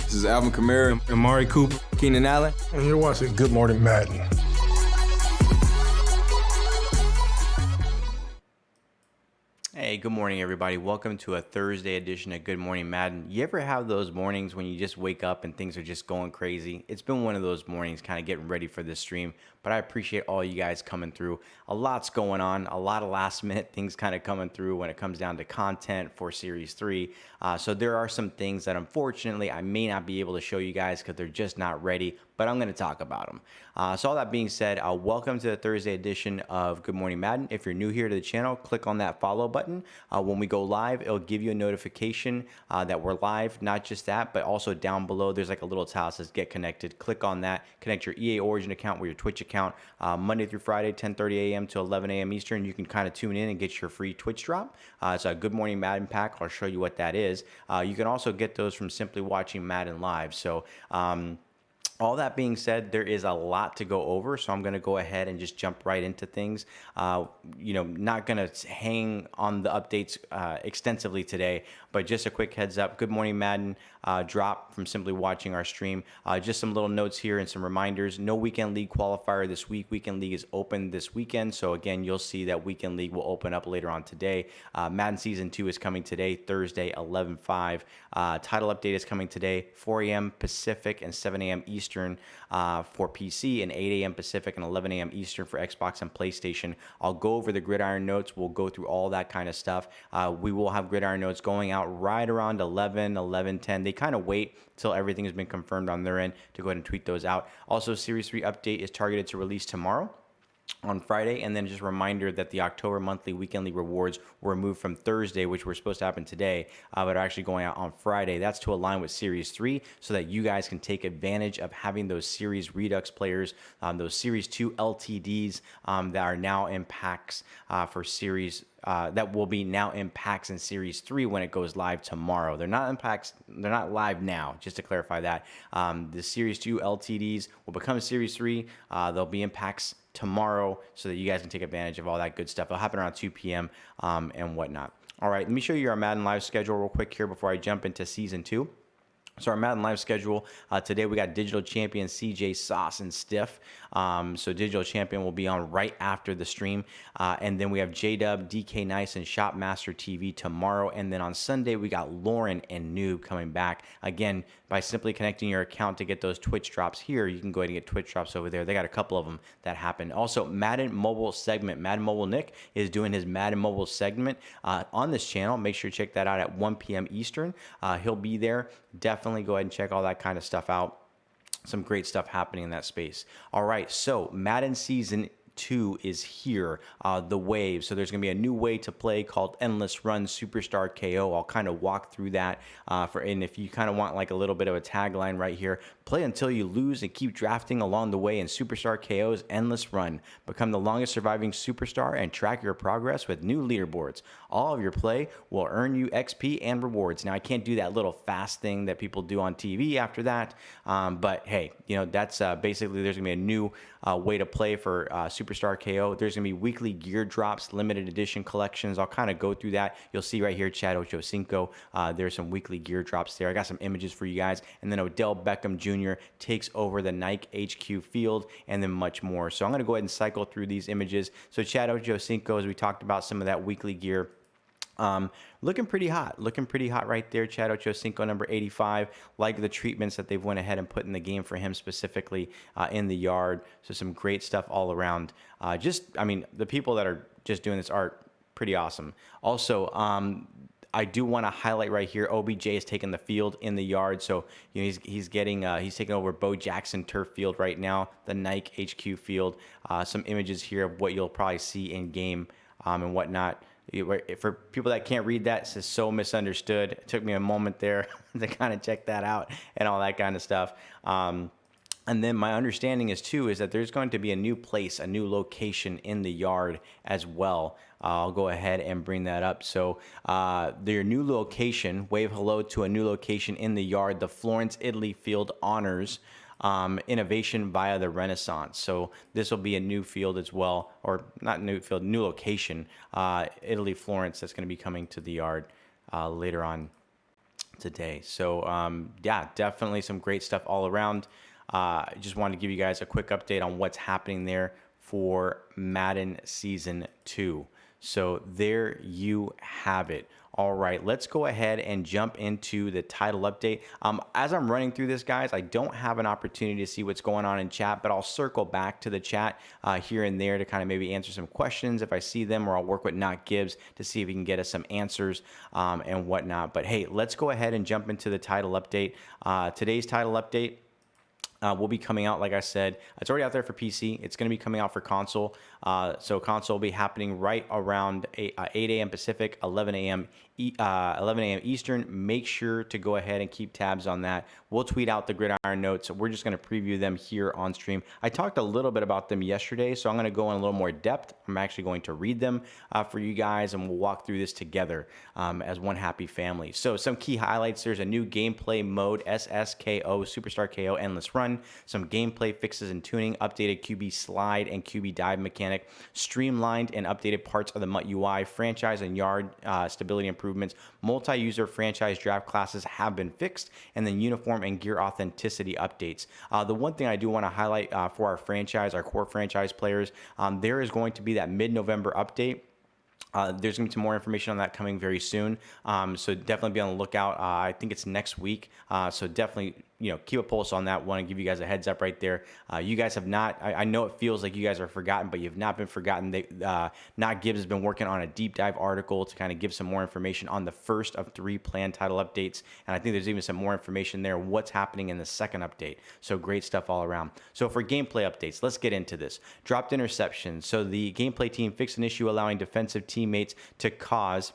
This is Alvin Kamara, Amari Cooper, Keenan Allen. And you're watching Good Morning Madden. Hey, good morning, everybody. Welcome to a Thursday edition of Good Morning Madden. You ever have those mornings when you just wake up and things are just going crazy? It's been one of those mornings kind of getting ready for this stream, but I appreciate all you guys coming through. A lot's going on, a lot of last minute things kind of coming through when it comes down to content for Series 3. So there are some things that unfortunately I may not be able to show you guys because they're just not ready, but I'm going to talk about them. So all that being said, welcome to the Thursday edition of Good Morning Madden. If you're new here to the channel, click on that follow button. When we go live, it'll give you a notification that we're live. Not just that, but also down below, there's like a little tile that says Get Connected. Click on that. Connect your EA Origin account with your Twitch account. Monday through Friday, 10:30 a.m. to 11 a.m. Eastern. You can kind of tune in and get your free Twitch drop. It's a Good Morning Madden pack. I'll show you what that is. You can also get those from simply watching Madden Live. So, all that being said, there is a lot to go over, so I'm going to go ahead and just jump right into things. Not going to hang on the updates extensively today, but just a quick heads up. Good Morning Madden drop from simply watching our stream. Just some little notes here and some reminders. No Weekend League qualifier this week. Weekend League is open this weekend, so again, you'll see that Weekend League will open up later on today. Madden Season 2 is coming today, Thursday, 11/5. Title update is coming today, 4 a.m. Pacific and 7 a.m. Eastern for PC, and 8 a.m. Pacific and 11 a.m. Eastern for Xbox and PlayStation. I'll go over the gridiron notes. We'll go through all that kind of stuff. We will have gridiron notes going out right around 11:10. They kind of wait till everything has been confirmed on their end to go ahead and tweet those out. Also, Series 3 update is targeted to release tomorrow on Friday, and then just a reminder that the October monthly Weekend League rewards were moved from Thursday, which were supposed to happen today, but are actually going out on Friday. That's to align with Series 3 so that you guys can take advantage of having those Series Redux players, those Series 2 LTDs that are now in packs for Series that will be now in packs in Series 3 when it goes live tomorrow. They're not in packs, they're not live now, just to clarify that. The Series 2 LTDs will become Series 3. They'll be in packs tomorrow so that you guys can take advantage of all that good stuff. It'll happen around 2 p.m. And whatnot. All right, let me show you our Madden Live schedule real quick here before I jump into Season 2. So our Madden Live schedule, today we got Digital Champion CJ Sauce and Stiff. So Digital Champion will be on right after the stream. And then we have J-Dub, DK Nice, and Shopmaster TV tomorrow. And then on Sunday, we got Lauren and Noob coming back. Again, by simply connecting your account to get those Twitch drops here, you can go ahead and get Twitch drops over there. They got a couple of them that happen. Also, Madden Mobile segment. Madden Mobile Nick is doing his Madden Mobile segment on this channel. Make sure you check that out at 1 p.m. Eastern. He'll be there. Definitely go ahead and check all that kind of stuff out. Some great stuff happening in that space. All right, so Madden Season 2 is here, the wave. So there's going to be a new way to play called Endless Run Superstar KO. I'll kind of walk through that and if you kind of want like a little bit of a tagline right here, play until you lose and keep drafting along the way in Superstar KO's Endless Run. Become the longest surviving superstar and track your progress with new leaderboards. All of your play will earn you XP and rewards. Now, I can't do that little fast thing that people do on TV after that, but hey, that's basically there's going to be a new way to play for Superstar KO. There's going to be weekly gear drops, limited edition collections. I'll kind of go through that. You'll see right here, Chad Ochocinco. There's some weekly gear drops there. I got some images for you guys. And then Odell Beckham Jr. takes over the Nike HQ field, and then much more. So I'm going to go ahead and cycle through these images. So Chad Ochocinco, as we talked about some of that weekly gear, looking pretty hot right there. Chad Ochocinco, number 85. Like the treatments that they've went ahead and put in the game for him specifically in the yard. So some great stuff all around. The people that are just doing this art, pretty awesome. Also, I do want to highlight right here, OBJ is taking the field in the yard. So he's taking over Bo Jackson turf field right now, the Nike HQ field. Some images here of what you'll probably see in game and whatnot. For people that can't read that, it's so misunderstood. It took me a moment there to kind of check that out and all that kind of stuff. And then my understanding is that there's going to be a new place, a new location in the yard as well. I'll go ahead and bring that up. So their new location, wave hello to a new location in the yard, the Florence, Italy Field Honors. Innovation via the Renaissance. So this will be a new field as well, or not new field, new location, Italy, Florence, that's going to be coming to the yard later on today. So yeah, definitely some great stuff all around. Just wanted to give you guys a quick update on what's happening there for Madden Season 2. So there you have it. All right, let's go ahead and jump into the title update. As I'm running through this, guys, I don't have an opportunity to see what's going on in chat, but I'll circle back to the chat here and there to kind of maybe answer some questions if I see them, or I'll work with Not Gibbs to see if he can get us some answers and whatnot. But hey, let's go ahead and jump into the title update. Today's title update will be coming out, like I said. It's already out there for PC. It's going to be coming out for console. So console will be happening right around 8 a.m. Pacific, 11 a.m. 11 a.m. Eastern. Make sure to go ahead and keep tabs on that. We'll tweet out the Gridiron notes. We're just going to preview them here on stream. I talked a little bit about them yesterday, so I'm going to go in a little more depth. I'm actually going to read them for you guys, and we'll walk through this together as one happy family. So some key highlights: there's a new gameplay mode, SSKO, Superstar KO, Endless Run. Some gameplay fixes and tuning, updated QB slide and QB dive mechanic, streamlined and updated parts of the MUT UI, franchise and yard stability improvements, multi-user franchise draft classes have been fixed, and then uniform and gear authenticity updates. The one thing I do want to highlight for our franchise, our core franchise players, there is going to be that mid-November update. There's going to be some more information on that coming very soon. So definitely be on the lookout. I think it's next week. So definitely, keep a pulse on that. Want to give you guys a heads up right there. You guys have not, I know it feels like you guys are forgotten, but you've not been forgotten. Not Gibbs has been working on a deep dive article to kind of give some more information on the first of 3 planned title updates. And I think there's even some more information there, what's happening in the second update. So great stuff all around. So for gameplay updates, let's get into this. Dropped interceptions. So the gameplay team fixed an issue allowing defensive teammates to cause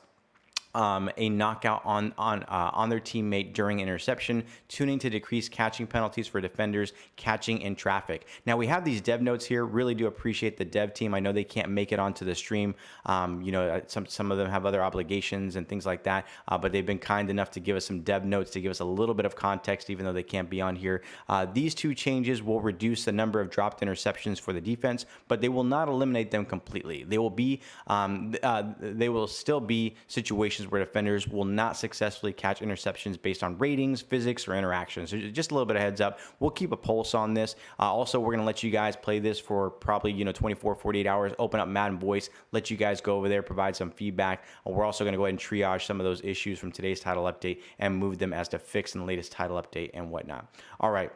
a knockout on their teammate during interception, tuning to decrease catching penalties for defenders catching in traffic. Now we have these dev notes here. Really do appreciate the dev team. I know they can't make it onto the stream. Some of them have other obligations and things like that, but they've been kind enough to give us some dev notes to give us a little bit of context, even though they can't be on here. These 2 changes will reduce the number of dropped interceptions for the defense, but they will not eliminate them completely. They will still be situations where defenders will not successfully catch interceptions based on ratings, physics, or interactions. So just a little bit of heads up. We'll keep a pulse on this. Also, we're going to let you guys play this for probably 24, 48 hours, open up Madden Voice, let you guys go over there, provide some feedback. We're also going to go ahead and triage some of those issues from today's title update and move them as to fix in the latest title update and whatnot. All right.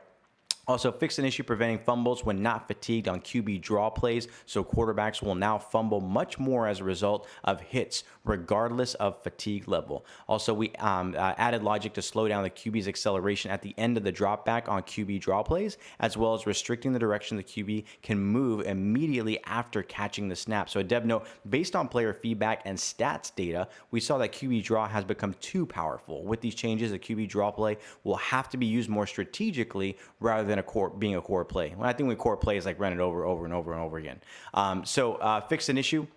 Also, fixed an issue preventing fumbles when not fatigued on QB draw plays, so quarterbacks will now fumble much more as a result of hits, regardless of fatigue level. Also, we added logic to slow down the QB's acceleration at the end of the drop back on QB draw plays, as well as restricting the direction the QB can move immediately after catching the snap. So a dev note, based on player feedback and stats data, we saw that QB draw has become too powerful. With these changes, the QB draw play will have to be used more strategically rather than being a core play. When I think core play is like run it over and over again. Fixed an issue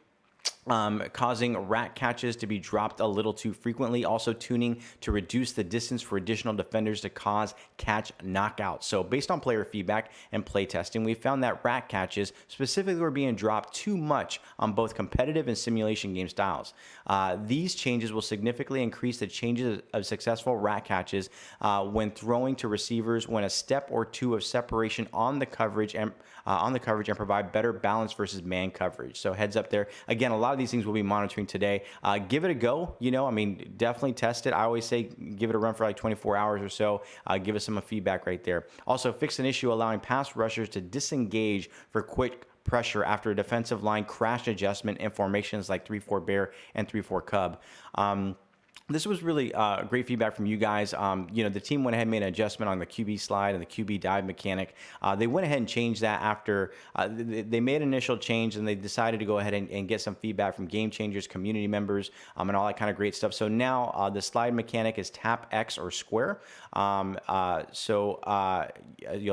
causing rat catches to be dropped a little too frequently. Also tuning to reduce the distance for additional defenders to cause catch knockouts. So based on player feedback and play testing, we found that rat catches specifically were being dropped too much on both competitive and simulation game styles. These changes will significantly increase the changes of successful rat catches when throwing to receivers when a step or 2 of separation on the coverage and provide better balance versus man coverage. So heads up there. Again, a lot of these things we'll be monitoring today. Give it a go. Definitely test it. I always say give it a run for like 24 hours or so. Give us some feedback right there. Also, fix an issue allowing pass rushers to disengage for quick pressure after a defensive line crash adjustment in formations like 3-4 bear and 3-4 cub. This was really great feedback from you guys. The team went ahead and made an adjustment on the QB slide and the QB dive mechanic. They went ahead and changed that after they made an initial change, and they decided to go ahead and get some feedback from game changers, community members, and all that kind of great stuff. So now the slide mechanic is tap X or square. You'll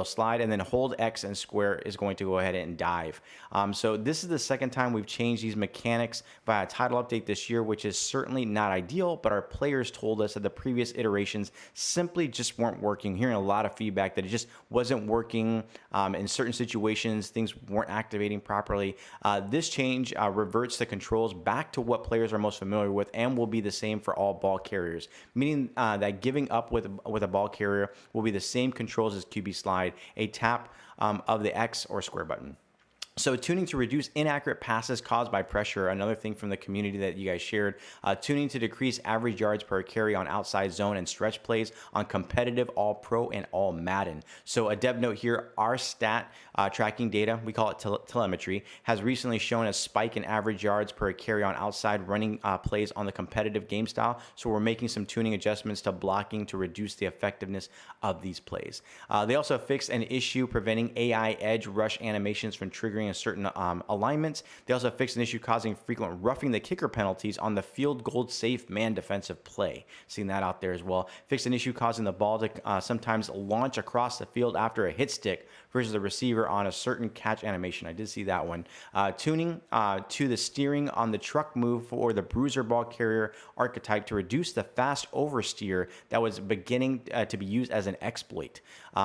slide and then hold X, and square is going to go ahead and dive. So this is the second time we've changed these mechanics via title update this year, which is certainly not ideal, but our players told us that the previous iterations simply just weren't working. Hearing a lot of feedback that it just wasn't working in certain situations, things weren't activating properly. This change reverts the controls back to what players are most familiar with and will be the same for all ball carriers, meaning that giving up with a ball carrier will be the same controls as QB slide, a tap of the X or square button. So tuning to reduce inaccurate passes caused by pressure, another thing from the community that you guys shared. Tuning to decrease average yards per carry on outside zone and stretch plays on competitive all pro and all Madden. So a dev note here, our stat tracking data, we call it telemetry, has recently shown a spike in average yards per carry on outside running plays on the competitive game style. So we're making some tuning adjustments to blocking to reduce the effectiveness of these plays. They also fixed an issue preventing AI edge rush animations from triggering a certain alignments. They also fixed an issue causing frequent roughing the kicker penalties on the field goal safe man defensive play. Seen that out there as well. Fixed an issue causing the ball to sometimes launch across the field after a hit stick versus the receiver on a certain catch animation. I did see that one. Tuning to the steering on the truck move for the bruiser ball carrier archetype to reduce the fast oversteer that was beginning to be used as an exploit.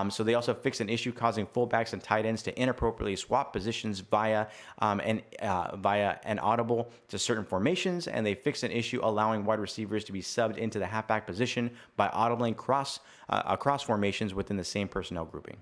So they also fixed an issue causing fullbacks and tight ends to inappropriately swap positions via an audible to certain formations, and they fixed an issue allowing wide receivers to be subbed into the halfback position by audibling across formations within the same personnel grouping.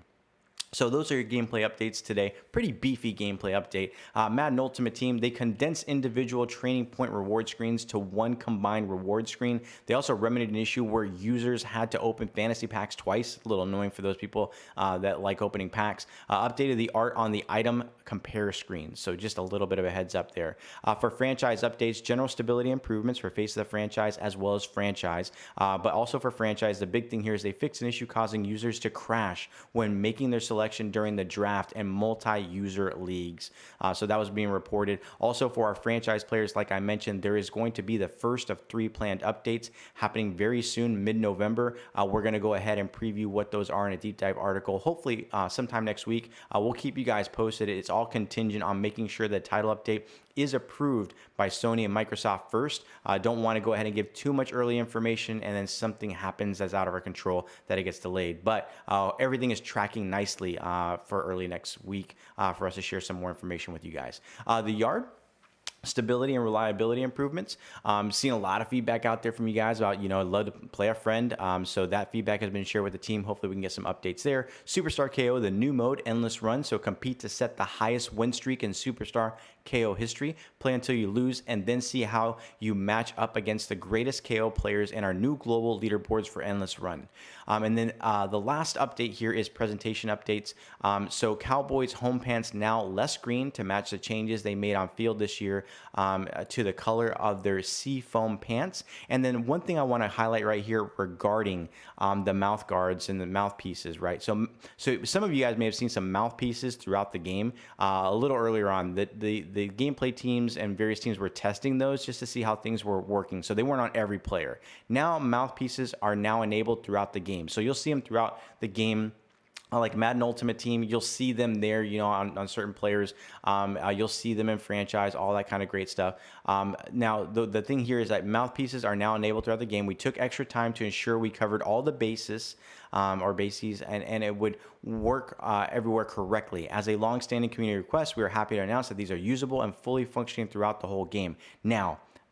So those are your gameplay updates today. Pretty beefy gameplay update. Madden Ultimate Team, they condense individual training point reward screens to one combined reward screen. They also remedied an issue where users had to open fantasy packs twice. A little annoying for those people that like opening packs. Updated the art on the item compare screen. So just a little bit of a heads up there. For franchise updates, general stability improvements for face of the franchise as well as franchise. But also for franchise, the big thing here is they fixed an issue causing users to crash when making their selection during the draft and multi-user leagues. So that was being reported. Also for our franchise players, like I mentioned, there is going to be the first of 3 planned updates happening very soon, mid-November. We're going to go ahead and preview what those are in a deep dive article, hopefully sometime next week. We'll keep you guys posted. It's all contingent on making sure that title update is approved by Sony and Microsoft first. Don't want to go ahead and give too much early information and then something happens that's out of our control that it gets delayed. But everything is tracking nicely for early next week for us to share some more information with you guys. The yard stability and reliability improvements. Seeing a lot of feedback out there from you guys about, I'd love to play a friend. So that feedback has been shared with the team. Hopefully we can get some updates there. Superstar KO, the new mode, endless run. So compete to set the highest win streak in Superstar KO history. Play until you lose and then see how you match up against the greatest KO players in our new global leaderboards for endless run. And then the last update here is presentation updates. So Cowboys home pants now less green to match the changes they made on field this year to the color of their sea foam pants. And then one thing I want to highlight right here regarding the mouth guards and the mouthpieces, right? So some of you guys may have seen some mouthpieces throughout the game. A little earlier on, the gameplay teams and various teams were testing those just to see how things were working. So they weren't on every player. Now mouthpieces are now enabled throughout the game. So you'll see them throughout the game. Like Madden Ultimate Team, you'll see them there, on certain players. You'll see them in franchise, all that kind of great stuff. Now, the thing here is that mouthpieces are now enabled throughout the game. We took extra time to ensure we covered all the bases, or bases, and it would work everywhere correctly. As a long-standing community request, we are happy to announce that these are usable and fully functioning throughout the whole game.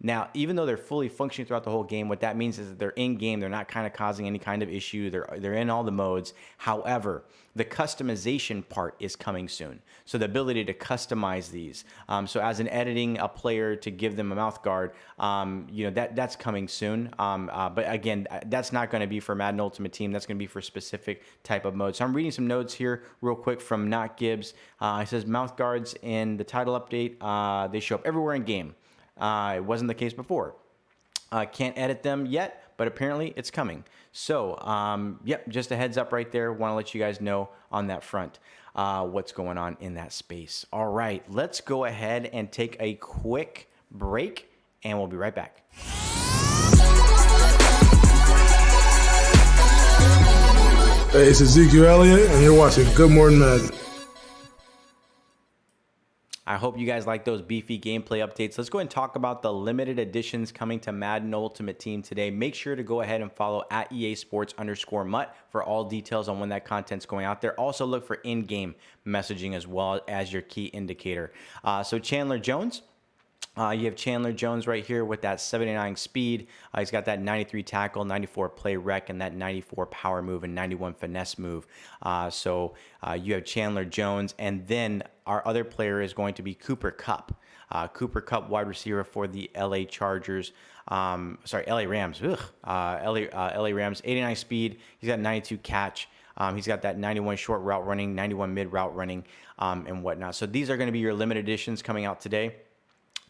Now, even though they're fully functioning throughout the whole game, what that means is that they're in game. They're not kind of causing any kind of issue. They're in all the modes. However, the customization part is coming soon. So the ability to customize these. So as in editing a player to give them a mouth guard, that's coming soon. But again, that's not going to be for Madden Ultimate Team. That's going to be for specific type of mode. So I'm reading some notes here real quick from Not Gibbs. He says mouth guards in the title update, they show up everywhere in game. It wasn't the case before. Can't edit them yet, but apparently it's coming. So, just a heads up right there. Want to let you guys know on that front what's going on in that space. All right, let's go ahead and take a quick break, and we'll be right back. Hey, it's Ezekiel Elliott, and you're watching Good Morning Madden. I hope you guys like those beefy gameplay updates. Let's go ahead and talk about the limited editions coming to Madden Ultimate Team today. Make sure to go ahead and follow at EA Sports_Mutt for all details on when that content's going out there. Also look for in-game messaging as well as your key indicator. So Chandler Jones. You have Chandler Jones right here with that 79 speed. He's got that 93 tackle, 94 play rec, and that 94 power move and 91 finesse move. So you have Chandler Jones, and then our other player is going to be Cooper Kupp. Cooper Kupp, wide receiver for the LA Chargers. LA Rams. LA Rams, 89 speed. He's got 92 catch. He's got that 91 short route running, 91 mid route running, and whatnot. So these are going to be your limited editions coming out today.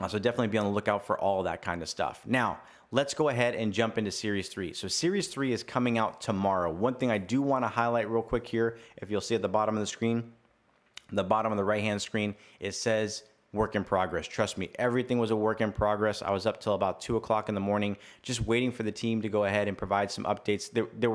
So definitely be on the lookout for all that kind of stuff. Now, let's go ahead and jump into Series 3. So Series 3 is coming out tomorrow. One thing I do want to highlight real quick here, if you'll see at the bottom of the screen, the bottom of the right-hand screen, it says work in progress. Trust me, everything was a work in progress. I was up till about 2 o'clock in the morning, just waiting for the team to go ahead and provide some updates. There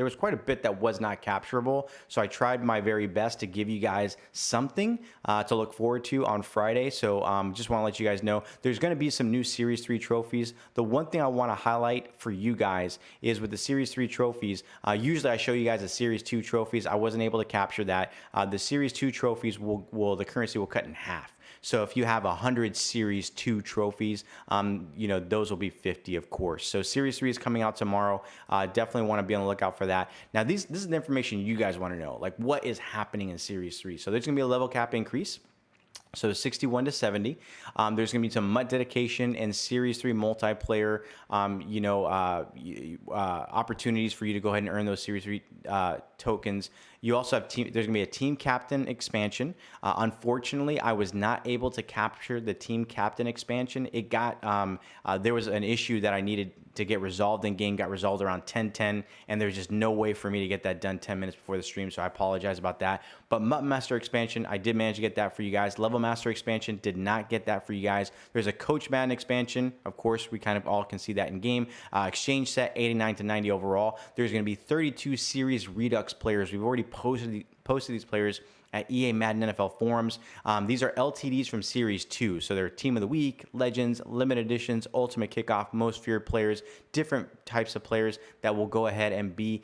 was quite a bit that was not capturable, so I tried my very best to give you guys something to look forward to on Friday. So just want to let you guys know there's going to be some new Series 3 trophies. The one thing I want to highlight for you guys is with the Series 3 trophies, usually I show you guys the Series 2 trophies. I wasn't able to capture that. The Series 2 trophies the currency will cut in half. So if you have 100 Series 2 trophies, those will be 50, of course. So Series 3 is coming out tomorrow. Definitely want to be on the lookout for that. Now, this is the information you guys want to know, like what is happening in Series 3. So there's going to be a level cap increase. So 61 to 70. There's going to be some MUT dedication and Series 3 multiplayer, opportunities for you to go ahead and earn those Series 3 tokens. You also have there's going to be a team captain expansion. Unfortunately, I was not able to capture the team captain expansion. It got there was an issue that I needed to get resolved in game, got resolved around 10:10, and there's just no way for me to get that done 10 minutes before the stream, so I apologize about that. But MUT Master expansion, I did manage to get that for you guys. Level Master expansion, did not get that for you guys. There's a Coach Madden expansion. Of course, we kind of all can see that in game. Exchange set, 89 to 90 overall. There's going to be 32 Series Redux players. We've already posted these players at EA Madden NFL forums. These are LTDs from Series 2. So they're Team of the Week, Legends, Limited Editions, Ultimate Kickoff, Most Feared players, different types of players that will go ahead and be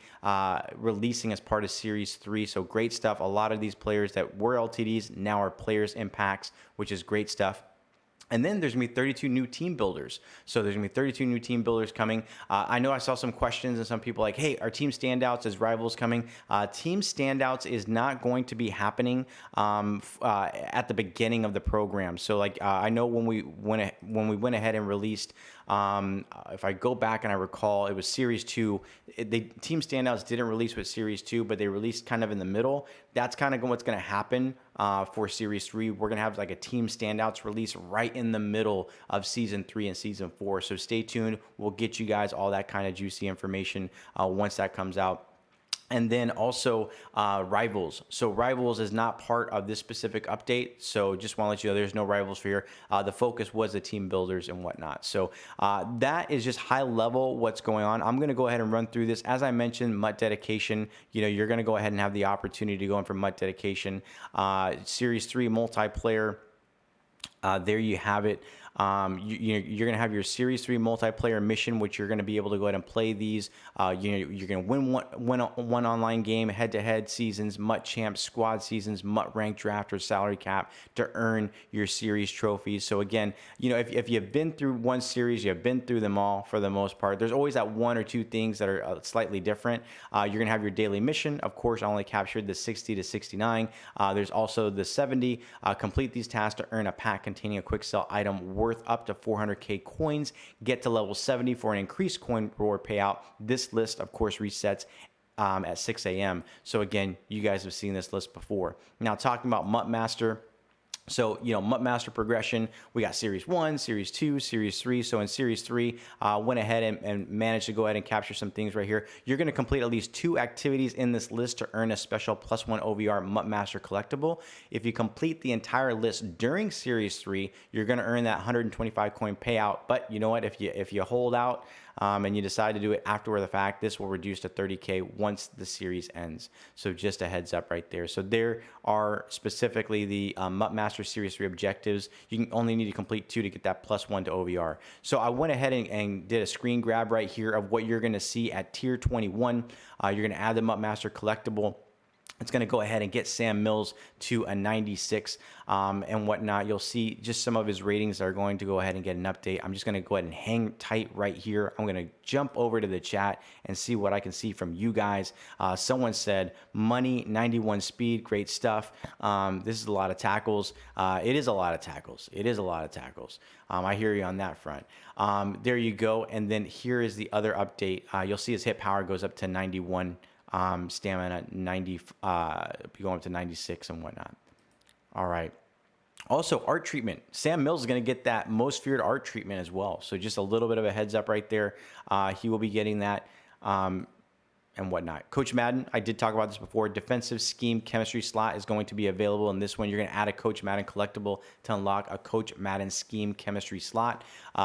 releasing as part of Series 3. So great stuff. A lot of these players that were LTDs now are players in packs, which is great stuff. And then there's going to be 32 new team builders. So there's going to be 32 new team builders coming. I know I saw some questions and some people like, hey, are team standouts as rivals coming? Team standouts is not going to be happening at the beginning of the program. So I know when we went ahead and released, if I go back and I recall, it was Series 2. Team standouts didn't release with Series 2, but they released kind of in the middle. That's kind of what's going to happen for Series 3. We're going to have like a team standouts release right in the middle of Season 3 and Season 4. So stay tuned. We'll get you guys all that kind of juicy information once that comes out. And then also Rivals. So Rivals is not part of this specific update. So just want to let you know there's no Rivals for here. The focus was the team builders and whatnot. So that is just high level what's going on. I'm going to go ahead and run through this. As I mentioned, MUT dedication, you're going to go ahead and have the opportunity to go in for MUT dedication. Series 3 multiplayer. There you have it. You're going to have your Series 3 multiplayer mission, which you're going to be able to go ahead and play these. You're going to win one online game, head-to-head seasons, MUT Champs, squad seasons, MUT Rank Draft, or salary cap to earn your series trophies. So again, if you've been through one series, you've been through them all for the most part. There's always that one or two things that are slightly different. You're going to have your daily mission. Of course, I only captured the 60 to 69. There's also the 70. Complete these tasks to earn a pack containing a quick sell item worth up to 400k coins. Get to level 70 for an increased coin reward payout. This list, of course, resets at 6 a.m. So again, you guys have seen this list before. Now, talking about MUT Master. So, MUT Master progression, we got Series 1, Series 2, Series 3. So in Series 3, went ahead and managed to go ahead and capture some things right here. You're going to complete at least 2 activities in this list to earn a special +1 OVR MUT Master collectible. If you complete the entire list during Series 3, you're going to earn that 125 coin payout. But you know what? If you hold out, and you decide to do it after the fact, this will reduce to 30K once the series ends. So just a heads up right there. So there are specifically the MUT Master Series 3 objectives. You can only need to complete 2 to get that +1 to OVR. So I went ahead and did a screen grab right here of what you're going to see at tier 21. You're going to add the MUT Master collectible. It's going to go ahead and get Sam Mills to a 96 and whatnot. You'll see just some of his ratings are going to go ahead and get an update. I'm just going to go ahead and hang tight right here. I'm going to jump over to the chat and see what I can see from you guys. Someone said, money, 91 speed, great stuff. This is a lot of tackles. It is a lot of tackles. It is a lot of tackles. I hear you on that front. There you go. And then here is the other update. You'll see his hit power goes up to 91. Stamina 90, going up to 96 and whatnot. All right. Also, art treatment. Sam Mills is going to get that most feared art treatment as well. So just a little bit of a heads up right there. He will be getting that and whatnot. Coach Madden, I did talk about this before. Defensive scheme chemistry slot is going to be available in this one. You're going to add a Coach Madden collectible to unlock a Coach Madden scheme chemistry slot.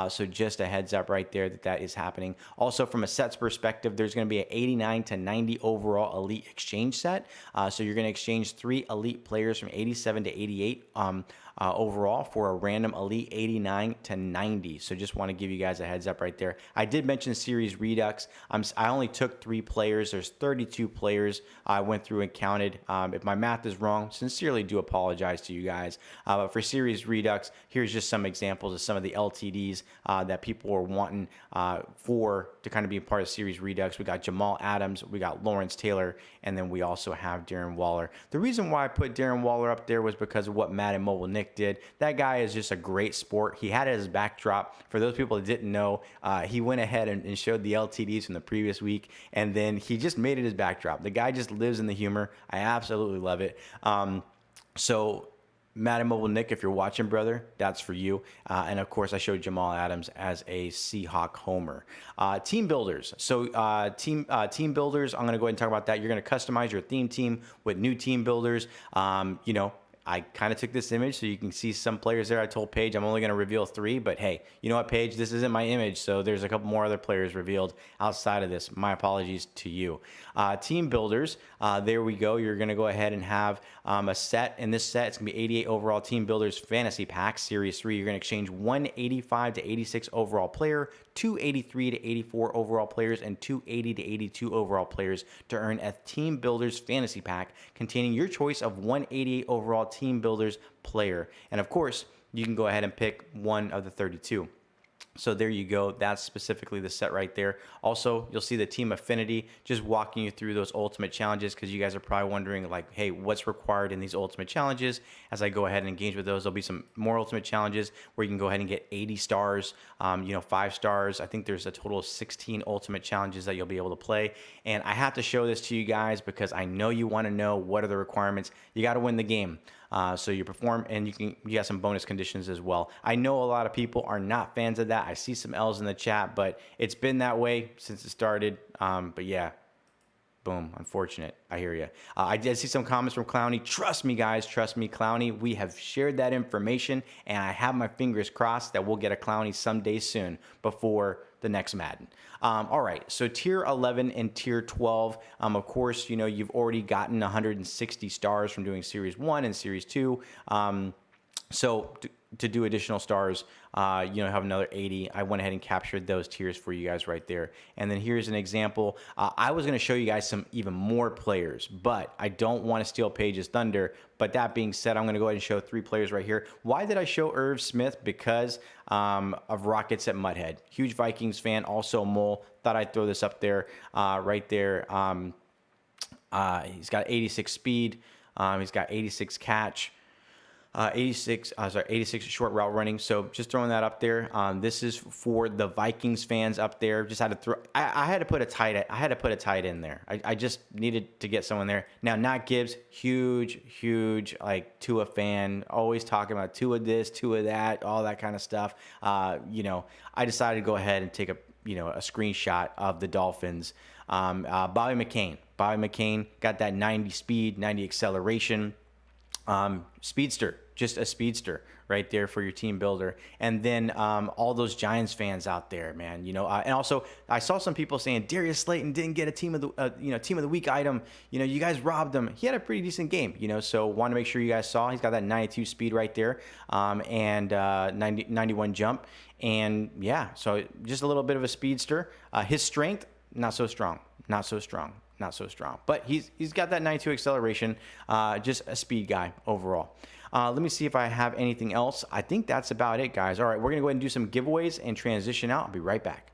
So just a heads up right there that is happening. Also, from a sets perspective, there's going to be an 89 to 90 overall elite exchange set. So you're going to exchange 3 elite players from 87 to 88 overall for a random elite 89 to 90. So just want to give you guys a heads up right there. I did mention series redux. I only took 3 players. There's 32 players. I went through and counted. If my math is wrong, sincerely do apologize to you guys. But for series redux, here's just some examples of some of the LTDs that people were wanting to kind of be a part of series redux. We got Jamal Adams, we got Lawrence Taylor, and then we also have Darren Waller. The reason why I put Darren Waller up there was because of what Madden Mobile Nick did. That guy is just a great sport. He had it as backdrop. For those people that didn't know, he went ahead and showed the LTDs from the previous week, and then he just made it his backdrop. The guy just lives in the humor. I absolutely love it. So Madden Mobile Nick, if you're watching, brother, that's for you. And of course, I showed Jamal Adams as a Seahawk homer. Team builders. So team builders, I'm going to go ahead and talk about that. You're going to customize your theme team with new team builders. I kind of took this image so you can see some players there. I told Paige I'm only going to reveal 3, but hey, you know what, Paige? This isn't my image, so there's a couple more other players revealed outside of this. My apologies to you. Team builders, there we go. You're going to go ahead and have a set. In this set, it's going to be 88 overall Team Builders Fantasy Pack Series 3. You're going to exchange 185 to 86 overall player, 283 to 84 overall players, and 280 to 82 overall players to earn a Team Builders Fantasy Pack containing your choice of 188 overall Team Builders player. And of course, you can go ahead and pick one of the 32. So there you go. That's specifically the set right there. Also, you'll see the team affinity, just walking you through those ultimate challenges, because you guys are probably wondering, like, hey, what's required in these ultimate challenges? As I go ahead and engage with those, there'll be some more ultimate challenges where you can go ahead and get 80 stars, 5 stars. I think there's a total of 16 ultimate challenges that you'll be able to play. And I have to show this to you guys because I know you want to know what are the requirements. You got to win the game. So you perform, and you got some bonus conditions as well. I know a lot of people are not fans of that. I see some L's in the chat, but it's been that way since it started. But yeah, boom, unfortunate. I hear you. I did see some comments from Clowney. Trust me, guys. Trust me, Clowney. We have shared that information, and I have my fingers crossed that we'll get a Clowney someday soon before the next Madden. All right, so tier 11 and tier 12. Of course, you've already gotten 160 stars from doing series 1 and series 2. So to do additional stars, have another 80. I went ahead and captured those tiers for you guys right there. And then here's an example. I was going to show you guys some even more players, but I don't want to steal Paige's thunder. But that being said, I'm going to go ahead and show 3 players right here. Why did I show Irv Smith? Because of Rockets at Mudhead. Huge Vikings fan, also Mole. Thought I'd throw this up there, right there. He's got 86 speed. He's got 86 catch. 86 short route running. So just throwing that up there. This is for the Vikings fans up there. Just had to throw. I had to put a tight end there. I just needed to get someone there. Now, Nat Gibbs, huge like Tua fan. Always talking about Tua this, Tua that, all that kind of stuff. I decided to go ahead and take a screenshot of the Dolphins. Bobby McCain got that 90 speed, 90 acceleration. Speedster, just a speedster right there for your team builder. And then all those Giants fans out there, man, and also I saw some people saying Darius Slayton didn't get a team of the week item. You guys robbed him. He had a pretty decent game, so want to make sure you guys saw he's got that 92 speed right there, and 91 jump. And yeah, so just a little bit of a speedster. His strength, not so strong. But he's got that 92 acceleration, just a speed guy overall. Let me see if I have anything else. I think that's about it, guys. All right, we're going to go ahead and do some giveaways and transition out. I'll be right back.